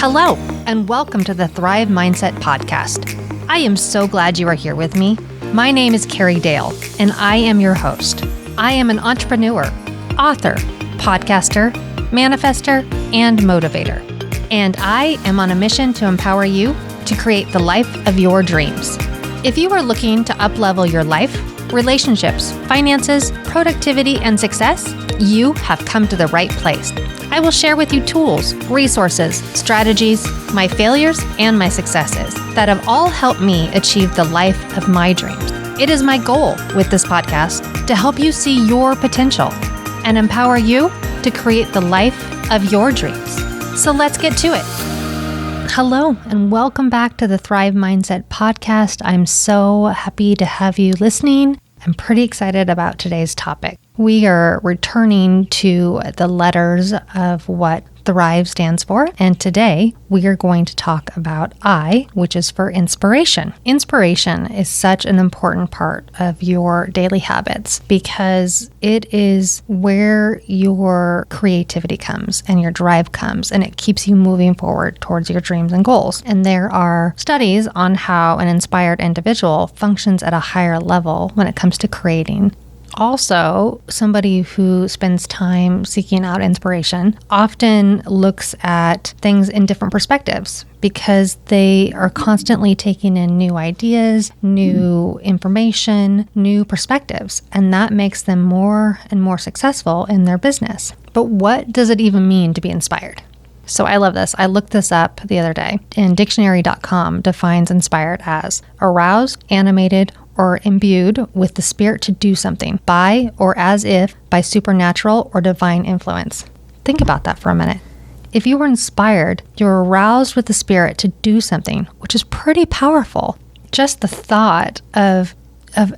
Hello, and welcome to the Thrive Mindset Podcast. I am so glad you are here with me. My name is Carrie Dahle, and I am your host. I am an entrepreneur, author, podcaster, manifester, and motivator. And I am on a mission to empower you to create the life of your dreams. If you are looking to up-level your life, relationships, finances, productivity, and success, you have come to the right place. I will share with you tools, resources, strategies, my failures, and my successes that have all helped me achieve the life of my dreams. It is my goal with this podcast to help you see your potential and empower you to create the life of your dreams. So let's get to it. Hello, and welcome back to the Thrive Mindset Podcast. I'm so happy to have you listening. I'm pretty excited about today's topic. We are returning to the letters of what Thrive stands for, and today we are going to talk about I, which is for inspiration. Inspiration is such an important part of your daily habits because it is where your creativity comes and your drive comes, and it keeps you moving forward towards your dreams and goals. And there are studies on how an inspired individual functions at a higher level when it comes to creating. Also, somebody who spends time seeking out inspiration often looks at things in different perspectives because they are constantly taking in new ideas, new information, new perspectives, and that makes them more and more successful in their business. But what does it even mean to be inspired? So I love this. I looked this up the other day, and dictionary.com defines inspired as aroused, animated, or imbued with the spirit to do something by or as if by supernatural or divine influence. Think about that for a minute. If you were inspired, you're aroused with the spirit to do something, which is pretty powerful. Just the thought of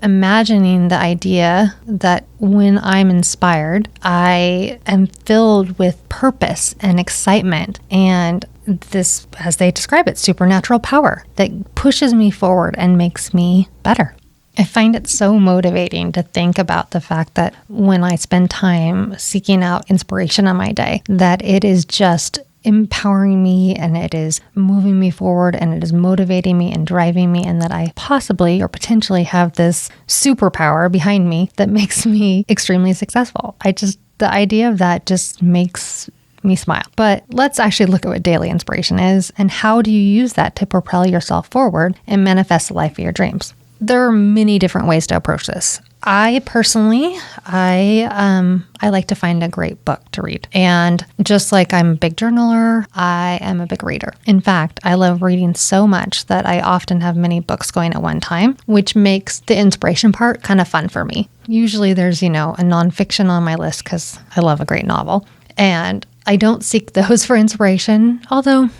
imagining the idea that when I'm inspired, I am filled with purpose and excitement and this, as they describe it, supernatural power that pushes me forward and makes me better. I find it so motivating to think about the fact that when I spend time seeking out inspiration on my day, that it is just empowering me and it is moving me forward and it is motivating me and driving me, and that I possibly or potentially have this superpower behind me that makes me extremely successful. The idea of that just makes me smile. But let's actually look at what daily inspiration is and how do you use that to propel yourself forward and manifest the life of your dreams. There are many different ways to approach this. I personally, I like to find a great book to read. And just like I'm a big journaler, I am a big reader. In fact, I love reading so much that I often have many books going at one time, which makes the inspiration part kind of fun for me. Usually there's, a nonfiction on my list because I love a great novel. And I don't seek those for inspiration, although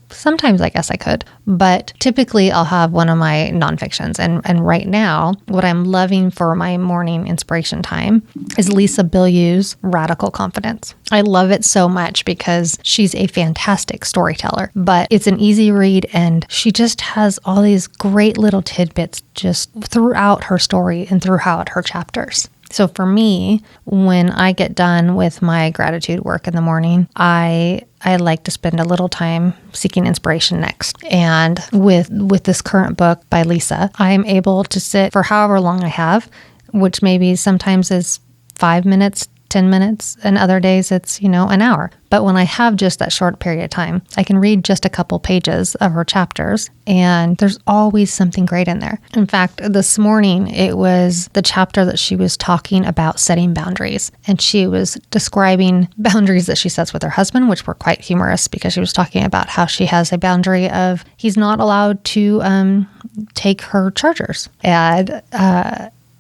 sometimes I guess I could, but typically I'll have one of my nonfictions. And right now, what I'm loving for my morning inspiration time is Lisa Bilyeu's Radical Confidence. I love it so much because she's a fantastic storyteller, but it's an easy read and she just has all these great little tidbits just throughout her story and throughout her chapters. So for me, when I get done with my gratitude work in the morning, I like to spend a little time seeking inspiration next. And with this current book by Lisa, I'm able to sit for however long I have, which maybe sometimes is 5 minutes, 10 minutes, and other days it's, an hour. But when I have just that short period of time, I can read just a couple pages of her chapters, and there's always something great in there. In fact, this morning, it was the chapter that she was talking about setting boundaries, and she was describing boundaries that she sets with her husband, which were quite humorous because she was talking about how she has a boundary of he's not allowed to take her chargers. And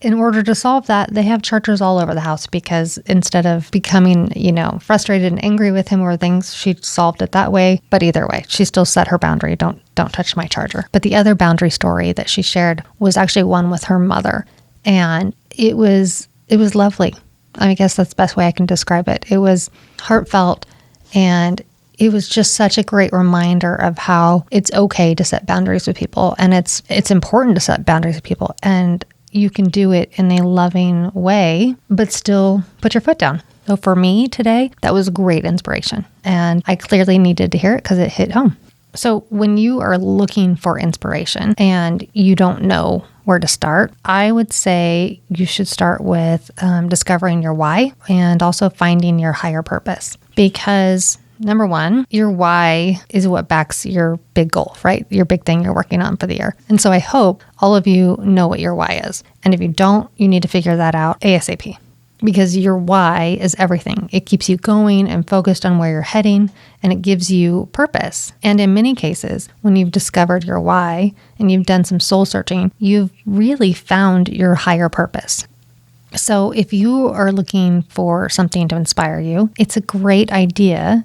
in order to solve that, they have chargers all over the house because instead of becoming, frustrated and angry with him or things, she solved it that way. But either way, she still set her boundary. Don't touch my charger. But the other boundary story that she shared was actually one with her mother. And it was lovely. I guess that's the best way I can describe it. It was heartfelt, and it was just such a great reminder of how it's okay to set boundaries with people. And it's important to set boundaries with people. And you can do it in a loving way, but still put your foot down. So for me today, that was great inspiration. And I clearly needed to hear it because it hit home. So when you are looking for inspiration and you don't know where to start, I would say you should start with discovering your why and also finding your higher purpose. Because number one, your why is what backs your big goal, right? Your big thing you're working on for the year. And so I hope all of you know what your why is. And if you don't, you need to figure that out ASAP. Because your why is everything. It keeps you going and focused on where you're heading, and it gives you purpose. And in many cases, when you've discovered your why and you've done some soul searching, you've really found your higher purpose. So if you are looking for something to inspire you, it's a great idea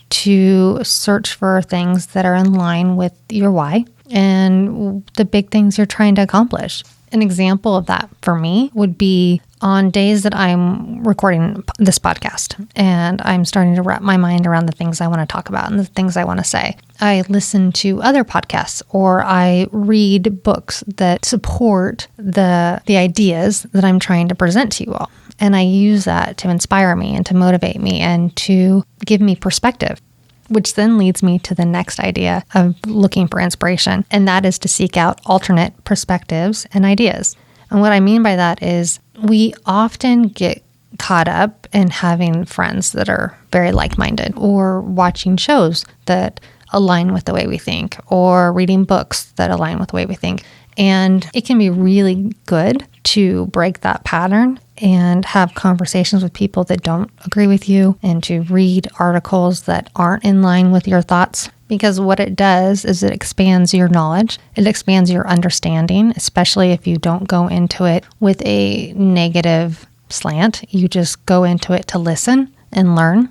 to search for things that are in line with your why and the big things you're trying to accomplish. An example of that for me would be on days that I'm recording this podcast and I'm starting to wrap my mind around the things I want to talk about and the things I want to say. I listen to other podcasts or I read books that support the ideas that I'm trying to present to you all. And I use that to inspire me and to motivate me and to give me perspective, which then leads me to the next idea of looking for inspiration. And that is to seek out alternate perspectives and ideas. And what I mean by that is we often get caught up in having friends that are very like-minded or watching shows that align with the way we think or reading books that align with the way we think. And it can be really good to break that pattern and have conversations with people that don't agree with you and to read articles that aren't in line with your thoughts. Because what it does is it expands your knowledge. It expands your understanding, especially if you don't go into it with a negative slant. You just go into it to listen and learn.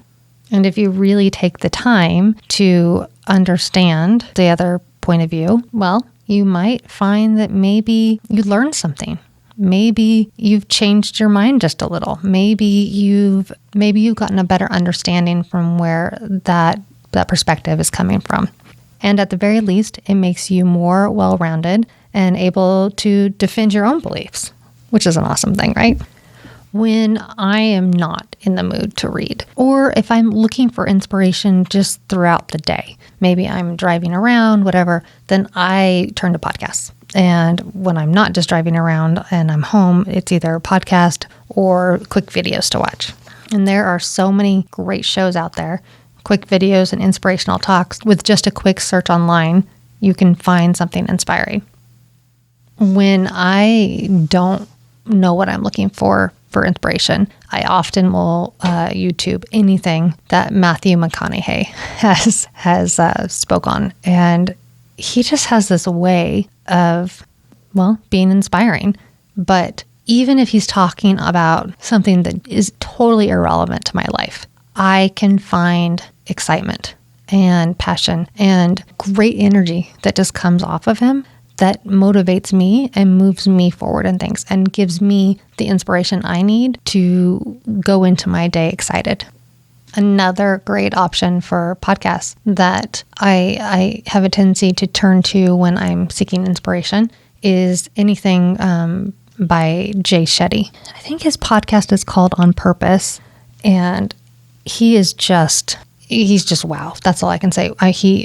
And if you really take the time to understand the other point of view, well, you might find that maybe you learned something. Maybe you've changed your mind just a little. Maybe you've gotten a better understanding from where that perspective is coming from. And at the very least, it makes you more well-rounded and able to defend your own beliefs, which is an awesome thing, right? When I am not in the mood to read, or if I'm looking for inspiration just throughout the day, maybe I'm driving around, whatever, then I turn to podcasts. And when I'm not just driving around and I'm home, it's either a podcast or quick videos to watch. And there are so many great shows out there, quick videos and inspirational talks. With just a quick search online, you can find something inspiring. When I don't know what I'm looking for inspiration, I often will YouTube anything that Matthew McConaughey has spoke on. And he just has this way of, being inspiring. But even if he's talking about something that is totally irrelevant to my life, I can find excitement and passion and great energy that just comes off of him that motivates me and moves me forward in things and gives me the inspiration I need to go into my day excited. Another great option for podcasts that I have a tendency to turn to when I'm seeking inspiration is anything by Jay Shetty. I think his podcast is called On Purpose, and he's just wow. That's all I can say.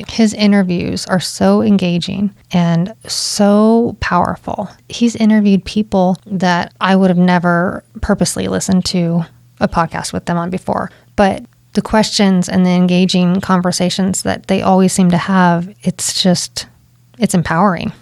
His interviews are so engaging and so powerful. He's interviewed people that I would have never purposely listened to a podcast with them on before. But the questions and the engaging conversations that they always seem to have, it's empowering.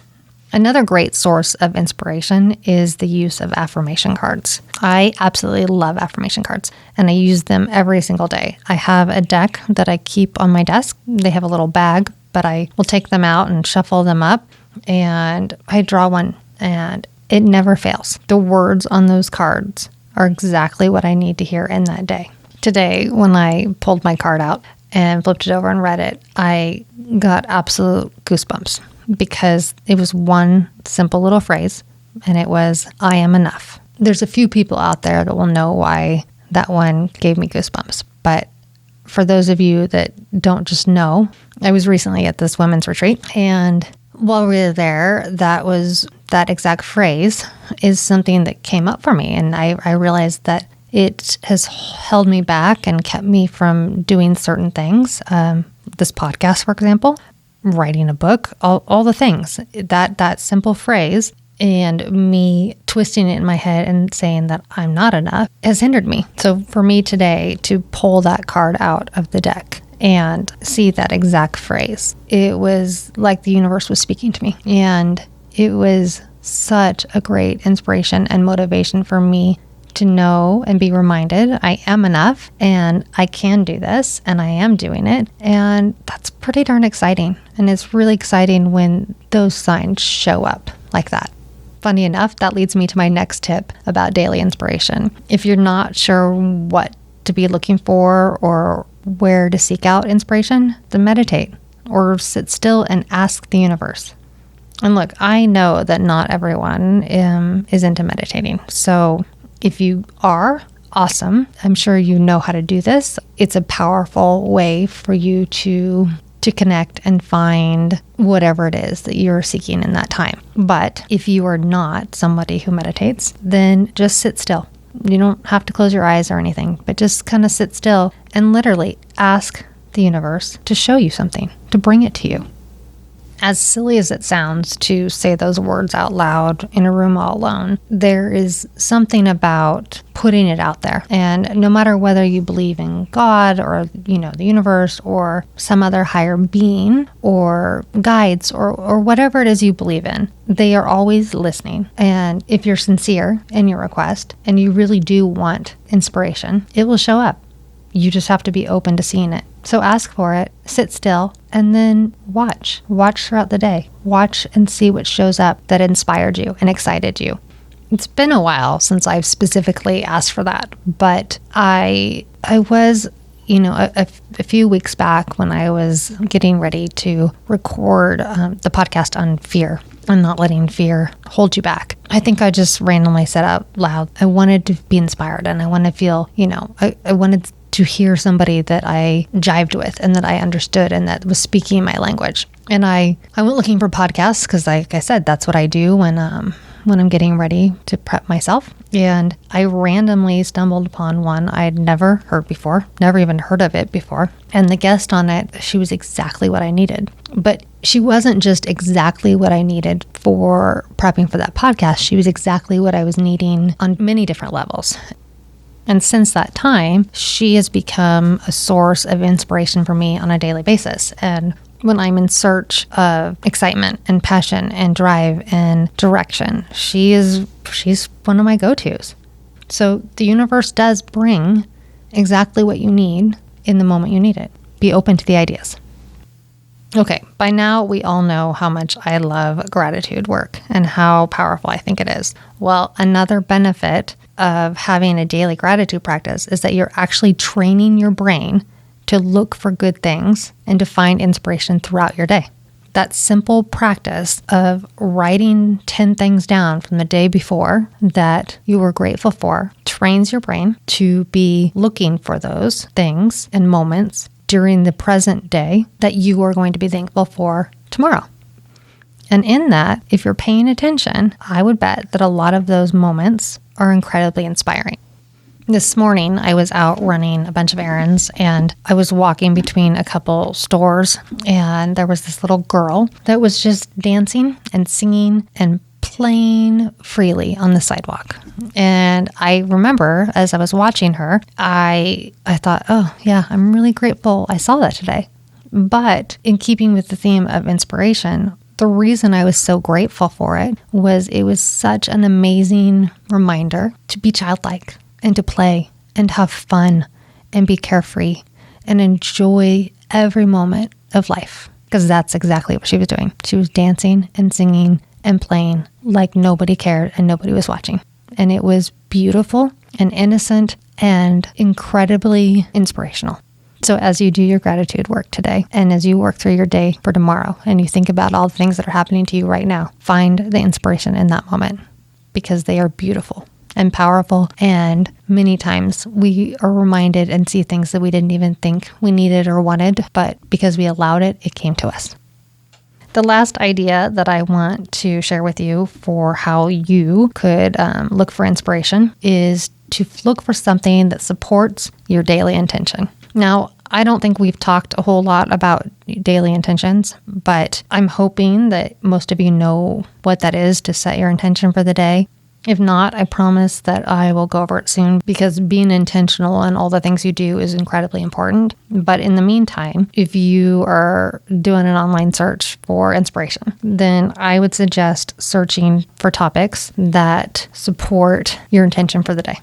Another great source of inspiration is the use of affirmation cards. I absolutely love affirmation cards, and I use them every single day. I have a deck that I keep on my desk. They have a little bag, but I will take them out and shuffle them up, and I draw one, and it never fails. The words on those cards are exactly what I need to hear in that day. Today, when I pulled my card out and flipped it over and read it, I got absolute goosebumps. Because it was one simple little phrase, and it was, I am enough. There's a few people out there that will know why that one gave me goosebumps. But for those of you that don't just know, I was recently at this women's retreat, and while we were there, that exact phrase is something that came up for me. And I realized that It has held me back and kept me from doing certain things. This podcast, for example, writing a book, all the things. That simple phrase and me twisting it in my head and saying that I'm not enough has hindered me. So for me today to pull that card out of the deck and see that exact phrase, it was like the universe was speaking to me. And it was such a great inspiration and motivation for me to know and be reminded I am enough and I can do this and I am doing it. And that's pretty darn exciting. And it's really exciting when those signs show up like that. Funny enough, that leads me to my next tip about daily inspiration. If you're not sure what to be looking for or where to seek out inspiration, then meditate or sit still and ask the universe. And look, I know that not everyone is into meditating. So if you are, awesome. I'm sure you know how to do this. It's a powerful way for you to connect and find whatever it is that you're seeking in that time. But if you are not somebody who meditates, then just sit still. You don't have to close your eyes or anything, but just kind of sit still and literally ask the universe to show you something, to bring it to you. As silly as it sounds to say those words out loud in a room all alone, there is something about putting it out there. And no matter whether you believe in God or, the universe or some other higher being or guides or whatever it is you believe in, they are always listening. And if you're sincere in your request and you really do want inspiration, it will show up. You just have to be open to seeing it. So ask for it, sit still, and then watch. Watch throughout the day. Watch and see what shows up that inspired you and excited you. It's been a while since I've specifically asked for that, but I was, a few weeks back when I was getting ready to record the podcast on fear and not letting fear hold you back. I think I just randomly said out loud, I wanted to be inspired and I want to feel, I wanted to hear somebody that I jived with and that I understood and that was speaking my language. And I went looking for podcasts because, like I said, that's what I do when I'm getting ready to prep myself. And I randomly stumbled upon one I'd never heard before, never even heard of it before. And the guest on it, she was exactly what I needed. But she wasn't just exactly what I needed for prepping for that podcast. She was exactly what I was needing on many different levels. And since that time, she has become a source of inspiration for me on a daily basis. And when I'm in search of excitement and passion and drive and direction, she's one of my go-tos. So the universe does bring exactly what you need in the moment you need it. Be open to the ideas. Okay, by now we all know how much I love gratitude work and how powerful I think it is. Well, another benefit of having a daily gratitude practice is that you're actually training your brain to look for good things and to find inspiration throughout your day. That simple practice of writing 10 things down from the day before that you were grateful for trains your brain to be looking for those things and moments during the present day that you are going to be thankful for tomorrow. And in that, if you're paying attention, I would bet that a lot of those moments are incredibly inspiring. This morning, I was out running a bunch of errands and I was walking between a couple stores and there was this little girl that was just dancing and singing and playing freely on the sidewalk. And I remember as I was watching her, I thought, oh yeah, I'm really grateful I saw that today. But in keeping with the theme of inspiration, the reason I was so grateful for it was such an amazing reminder to be childlike and to play and have fun and be carefree and enjoy every moment of life. Because that's exactly what she was doing. She was dancing and singing and playing like nobody cared and nobody was watching. And it was beautiful and innocent and incredibly inspirational. So as you do your gratitude work today and as you work through your day for tomorrow and you think about all the things that are happening to you right now, find the inspiration in that moment because they are beautiful and powerful. And many times we are reminded and see things that we didn't even think we needed or wanted, but because we allowed it, it came to us. The last idea that I want to share with you for how you could look for inspiration is to look for something that supports your daily intention. Now, I don't think we've talked a whole lot about daily intentions, but I'm hoping that most of you know what that is to set your intention for the day. If not, I promise that I will go over it soon, because being intentional in all the things you do is incredibly important. But in the meantime, if you are doing an online search for inspiration, then I would suggest searching for topics that support your intention for the day.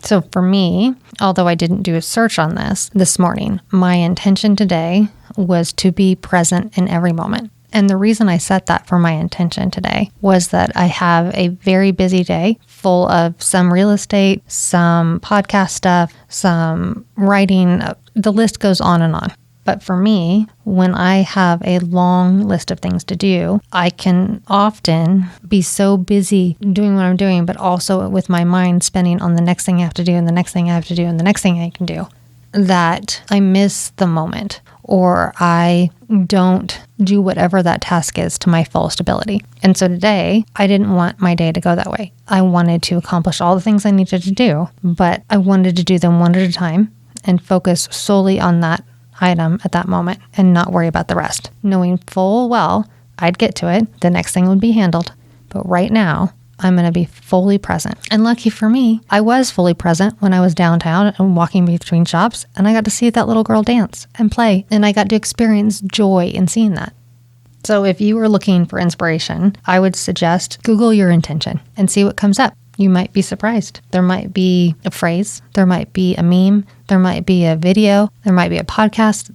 So for me, although I didn't do a search on this morning, my intention today was to be present in every moment. And the reason I set that for my intention today was that I have a very busy day full of some real estate, some podcast stuff, some writing. The list goes on and on. But for me, when I have a long list of things to do, I can often be so busy doing what I'm doing, but also with my mind spinning on the next thing I have to do and the next thing I have to do and the next thing I can do, that I miss the moment, or I don't do whatever that task is to my fullest ability. And so today, I didn't want my day to go that way. I wanted to accomplish all the things I needed to do, but I wanted to do them one at a time and focus solely on that item at that moment and not worry about the rest, knowing full well I'd get to it, the next thing would be handled. But right now, I'm going to be fully present. And lucky for me, I was fully present when I was downtown and walking between shops, and I got to see that little girl dance and play, and I got to experience joy in seeing that. So if you were looking for inspiration, I would suggest Google your intention and see what comes up. You might be surprised. There might be a phrase, there might be a meme, there might be a video, there might be a podcast.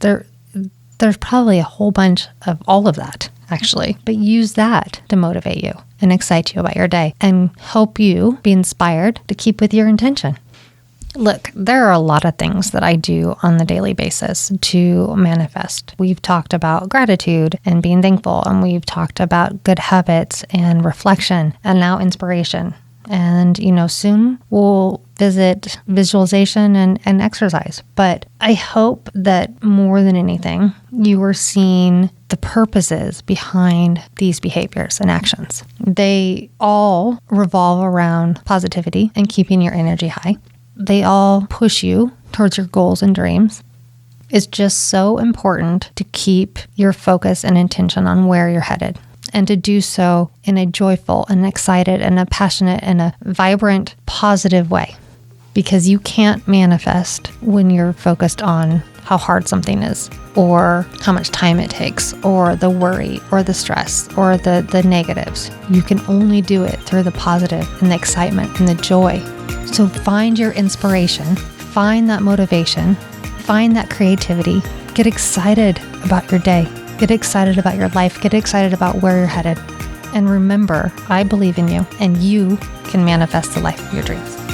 There's probably a whole bunch of all of that, actually. But use that to motivate you and excite you about your day and help you be inspired to keep with your intention. Look, there are a lot of things that I do on the daily basis to manifest. We've talked about gratitude and being thankful, and we've talked about good habits and reflection, and now inspiration. And, soon we'll visit visualization and exercise. But I hope that more than anything, you are seeing the purposes behind these behaviors and actions. They all revolve around positivity and keeping your energy high. They all push you towards your goals and dreams. It's just so important to keep your focus and intention on where you're headed, and to do so in a joyful and excited and a passionate and a vibrant, positive way. Because you can't manifest when you're focused on how hard something is, or how much time it takes, or the worry, or the stress, or the negatives. You can only do it through the positive and the excitement and the joy. So find your inspiration, find that motivation, find that creativity, get excited about your day. Get excited about your life. Get excited about where you're headed. And remember, I believe in you, and you can manifest the life of your dreams.